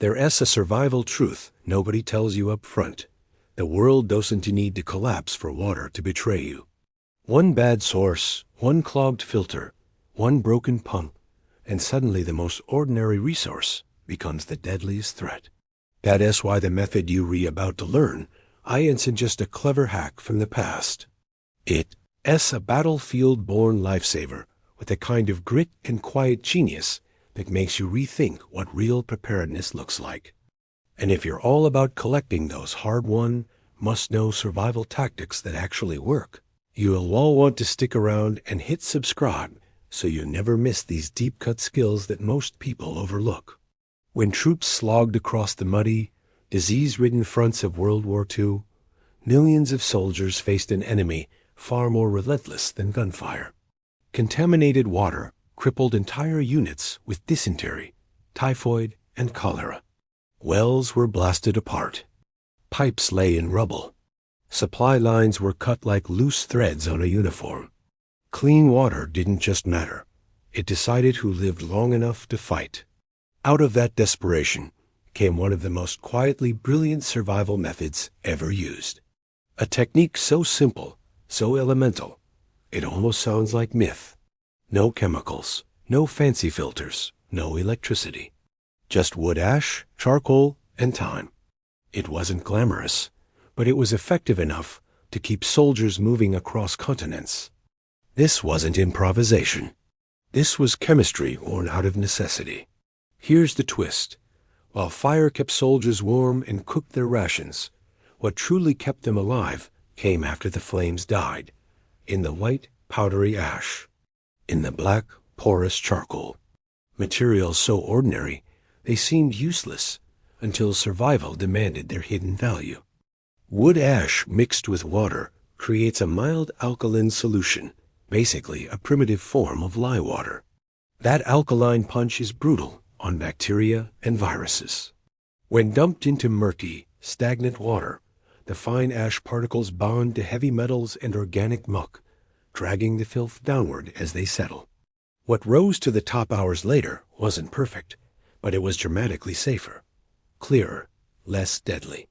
There's a survival truth nobody tells you up front. The world doesn't need to collapse for water to betray you. One bad source, one clogged filter, one broken pump, and suddenly the most ordinary resource becomes the deadliest threat. That is why the method you're about to learn isn't just a clever hack from the past. It's a battlefield-born lifesaver with a kind of grit and quiet genius that makes you rethink what real preparedness looks like. And if you're all about collecting those hard-won, must-know survival tactics that actually work, you'll all want to stick around and hit subscribe so you never miss these deep-cut skills that most people overlook. When troops slogged across the muddy, disease-ridden fronts of World War II, millions of soldiers faced an enemy far more relentless than gunfire. Contaminated water crippled entire units with dysentery, typhoid, and cholera. Wells were blasted apart. Pipes lay in rubble. Supply lines were cut like loose threads on a uniform. Clean water didn't just matter. It decided who lived long enough to fight. Out of that desperation came one of the most quietly brilliant survival methods ever used. A technique so simple, so elemental, it almost sounds like myth. No chemicals, no fancy filters, no electricity. Just wood ash, charcoal, and time. It wasn't glamorous, but it was effective enough to keep soldiers moving across continents. This wasn't improvisation. This was chemistry born out of necessity. Here's the twist. While fire kept soldiers warm and cooked their rations, what truly kept them alive came after the flames died, in the white, powdery ash, in the black, porous charcoal. Materials so ordinary, they seemed useless until survival demanded their hidden value. Wood ash mixed with water creates a mild alkaline solution, basically a primitive form of lye water. That alkaline punch is brutal on bacteria and viruses. When dumped into murky, stagnant water, the fine ash particles bond to heavy metals and organic muck, dragging the filth downward as they settle. What rose to the top hours later wasn't perfect, but it was dramatically safer, clearer, less deadly.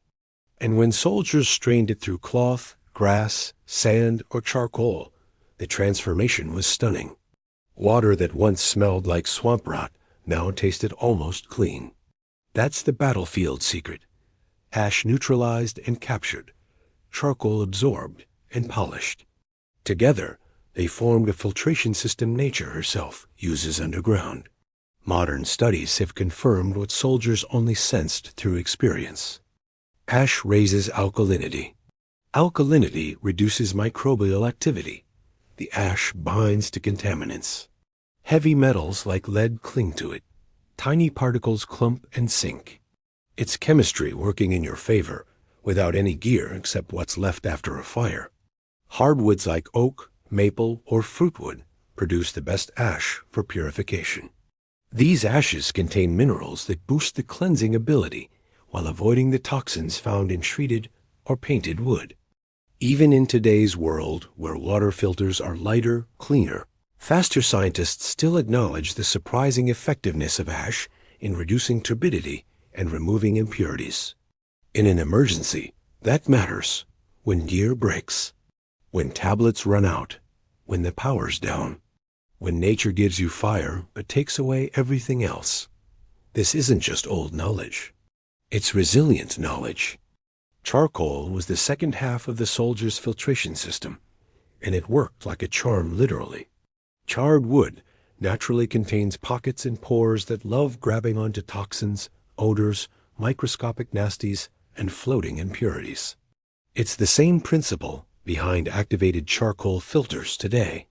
And when soldiers strained it through cloth, grass, sand, or charcoal, the transformation was stunning. Water that once smelled like swamp rot now tasted almost clean. That's the battlefield secret. Ash neutralized and captured, charcoal absorbed and polished. Together, they formed a filtration system nature herself uses underground. Modern studies have confirmed what soldiers only sensed through experience. Ash raises alkalinity. Alkalinity reduces microbial activity. The ash binds to contaminants. Heavy metals like lead cling to it. Tiny particles clump and sink. It's chemistry working in your favor without any gear except what's left after a fire. Hardwoods like oak, maple, or fruitwood produce the best ash for purification. These ashes contain minerals that boost the cleansing ability while avoiding the toxins found in treated or painted wood. Even in today's world, where water filters are lighter, cleaner, faster scientists still acknowledge the surprising effectiveness of ash in reducing turbidity and removing impurities. In an emergency, that matters. When gear breaks, when tablets run out, when the power's down, when nature gives you fire but takes away everything else. This isn't just old knowledge. It's resilient knowledge. Charcoal was the second half of the soldier's filtration system, and it worked like a charm literally. Charred wood naturally contains pockets and pores that love grabbing onto toxins, odors, microscopic nasties, and floating impurities. It's the same principle behind activated charcoal filters today.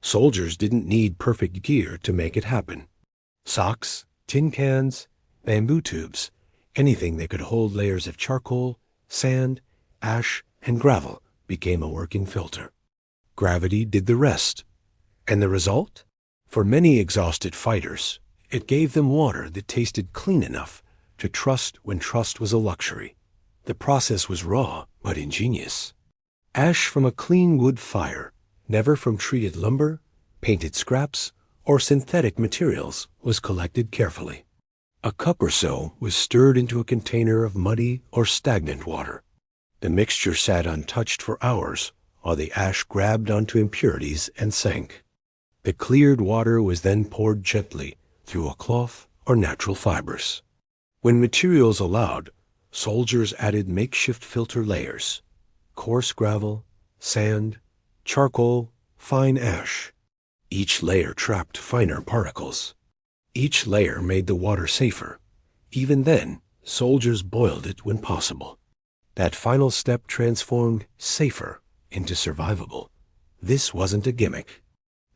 Soldiers didn't need perfect gear to make it happen. Socks, tin cans, bamboo tubes, anything that could hold layers of charcoal, sand, ash, and gravel became a working filter. Gravity did the rest. And the result? For many exhausted fighters, it gave them water that tasted clean enough to trust when trust was a luxury. The process was raw but ingenious. Ash from a clean wood fire, never from treated lumber, painted scraps, or synthetic materials, was collected carefully. A cup or so was stirred into a container of muddy or stagnant water. The mixture sat untouched for hours while the ash grabbed onto impurities and sank. The cleared water was then poured gently through a cloth or natural fibers. When materials allowed, soldiers added makeshift filter layers: coarse gravel, sand, charcoal, fine ash. Each layer trapped finer particles. Each layer made the water safer. Even then, soldiers boiled it when possible. That final step transformed safer into survivable. This wasn't a gimmick.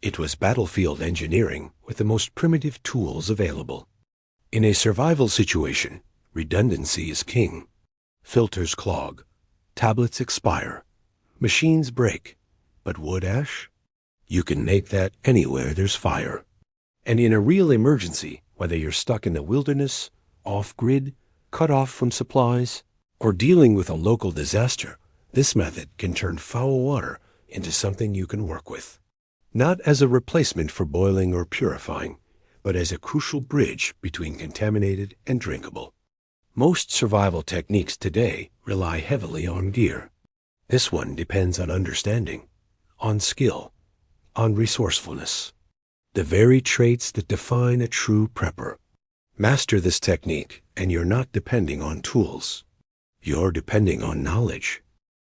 It was battlefield engineering with the most primitive tools available. In a survival situation, redundancy is king. Filters clog. Tablets expire. Machines break. But wood ash? You can make that anywhere there's fire. And in a real emergency, whether you're stuck in the wilderness, off-grid, cut off from supplies, or dealing with a local disaster, this method can turn foul water into something you can work with. Not as a replacement for boiling or purifying, but as a crucial bridge between contaminated and drinkable. Most survival techniques today rely heavily on gear. This one depends on understanding, on skill, on resourcefulness. The very traits that define a true prepper. Master this technique, and you're not depending on tools. You're depending on knowledge.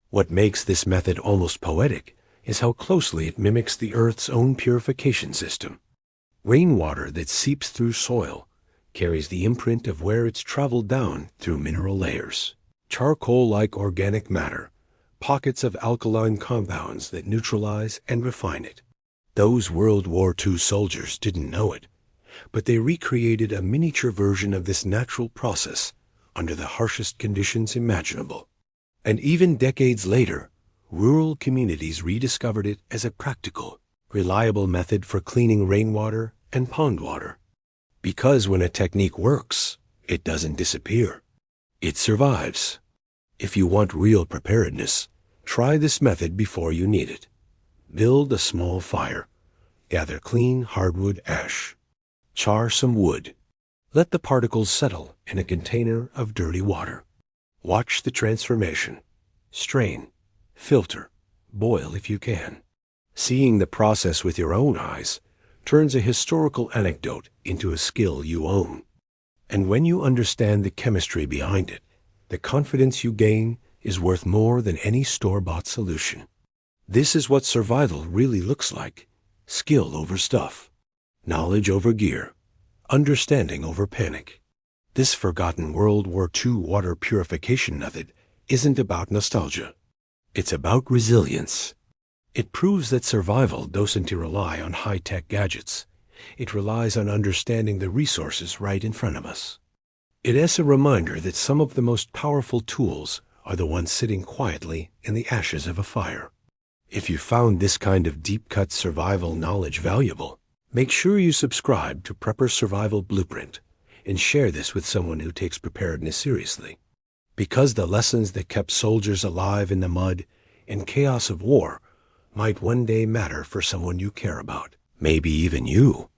What makes this method almost poetic is how closely it mimics the Earth's own purification system. Rainwater that seeps through soil carries the imprint of where it's traveled down through mineral layers. Charcoal-like organic matter, pockets of alkaline compounds that neutralize and refine it. Those World War II soldiers didn't know it, but they recreated a miniature version of this natural process under the harshest conditions imaginable. And even decades later, rural communities rediscovered it as a practical, reliable method for cleaning rainwater and pond water. Because when a technique works, it doesn't disappear. It survives. If you want real preparedness, try this method before you need it. Build a small fire. Gather clean hardwood ash. Char some wood. Let the particles settle in a container of dirty water. Watch the transformation. Strain, filter, boil if you can. Seeing the process with your own eyes turns a historical anecdote into a skill you own. And when you understand the chemistry behind it, the confidence you gain is worth more than any store-bought solution. This is what survival really looks like. Skill over stuff. Knowledge over gear. Understanding over panic. This forgotten World War II water purification method isn't about nostalgia. It's about resilience. It proves that survival doesn't rely on high-tech gadgets. It relies on understanding the resources right in front of us. It is a reminder that some of the most powerful tools are the ones sitting quietly in the ashes of a fire. If you found this kind of deep-cut survival knowledge valuable, make sure you subscribe to Prepper Survival Blueprint and share this with someone who takes preparedness seriously. Because the lessons that kept soldiers alive in the mud and chaos of war might one day matter for someone you care about, maybe even you.